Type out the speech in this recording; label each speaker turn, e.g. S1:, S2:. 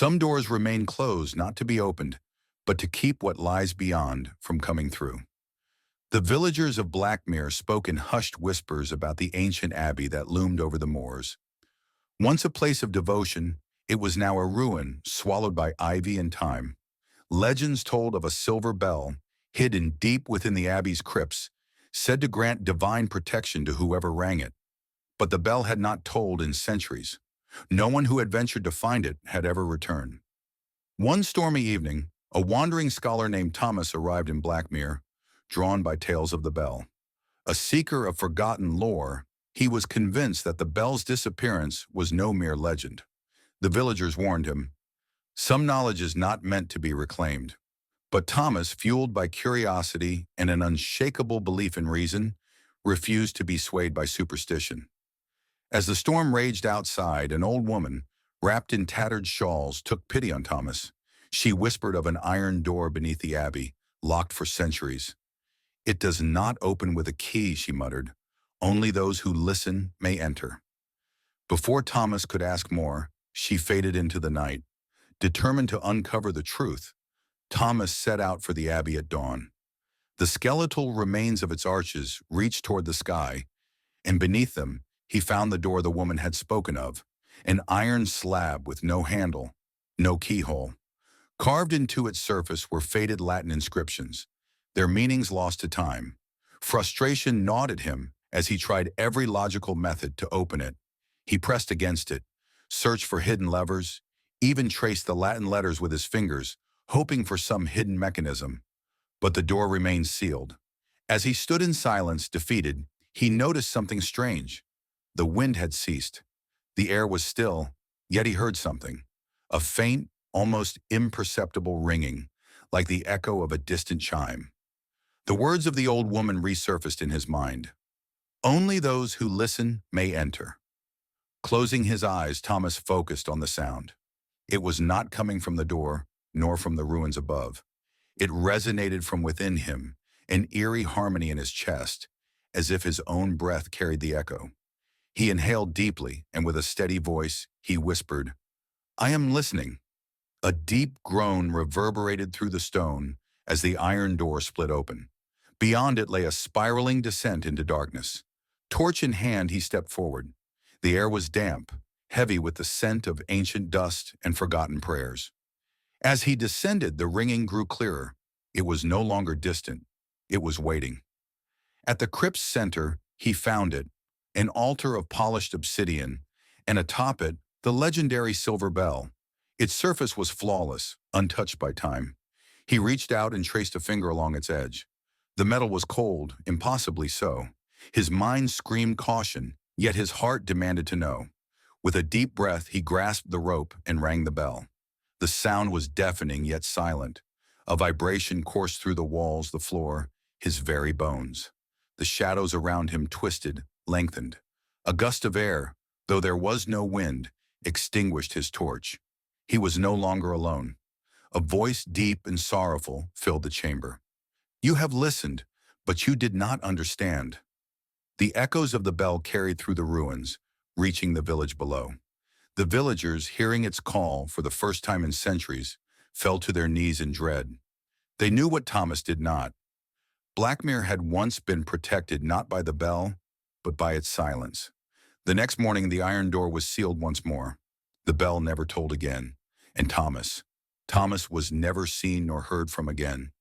S1: Some doors remain closed not to be opened, but to keep what lies beyond from coming through. The villagers of Blackmere spoke in hushed whispers about the ancient abbey that loomed over the moors. Once a place of devotion, it was now a ruin swallowed by ivy and time. Legends told of a silver bell, hidden deep within the abbey's crypts, said to grant divine protection to whoever rang it. But the bell had not tolled in centuries. No one who had ventured to find it had ever returned. One stormy evening, a wandering scholar named Thomas arrived in Blackmere, drawn by tales of the bell. A seeker of forgotten lore, he was convinced that the bell's disappearance was no mere legend. The villagers warned him, some knowledge is not meant to be reclaimed. But Thomas, fueled by curiosity and an unshakable belief in reason, refused to be swayed by superstition. As the storm raged outside, an old woman, wrapped in tattered shawls, took pity on Thomas. She whispered of an iron door beneath the abbey, locked for centuries. It does not open with a key, she muttered. Only those who listen may enter. Before Thomas could ask more, she faded into the night. Determined to uncover the truth, Thomas set out for the abbey at dawn. The skeletal remains of its arches reached toward the sky, and beneath them, he found the door the woman had spoken of, an iron slab with no handle, no keyhole. Carved into its surface were faded Latin inscriptions, their meanings lost to time. Frustration gnawed at him as he tried every logical method to open it. He pressed against it, searched for hidden levers, even traced the Latin letters with his fingers, hoping for some hidden mechanism. But the door remained sealed. As he stood in silence, defeated, he noticed something strange. The wind had ceased. The air was still, yet he heard something. A faint, almost imperceptible ringing, like the echo of a distant chime. The words of the old woman resurfaced in his mind. Only those who listen may enter. Closing his eyes, Thomas focused on the sound. It was not coming from the door, nor from the ruins above. It resonated from within him, an eerie harmony in his chest, as if his own breath carried the echo. He inhaled deeply, and with a steady voice, he whispered, I am listening. A deep groan reverberated through the stone as the iron door split open. Beyond it lay a spiraling descent into darkness. Torch in hand, he stepped forward. The air was damp, heavy with the scent of ancient dust and forgotten prayers. As he descended, the ringing grew clearer. It was no longer distant. It was waiting. At the crypt's center, he found it, an altar of polished obsidian, and atop it, the legendary silver bell. Its surface was flawless, untouched by time. He reached out and traced a finger along its edge. The metal was cold, impossibly so. His mind screamed caution, yet his heart demanded to know. With a deep breath, he grasped the rope and rang the bell. The sound was deafening yet silent. A vibration coursed through the walls, the floor, his very bones. The shadows around him twisted, lengthened. A gust of air, though there was no wind, extinguished his torch. He was no longer alone. A voice deep and sorrowful filled the chamber. You have listened, but you did not understand. The echoes of the bell carried through the ruins, reaching the village below. The villagers, hearing its call for the first time in centuries, fell to their knees in dread. They knew what Thomas did not. Blackmere had once been protected not by the bell, but by its silence. The next morning, the iron door was sealed once more. The bell never tolled again. And Thomas was never seen nor heard from again.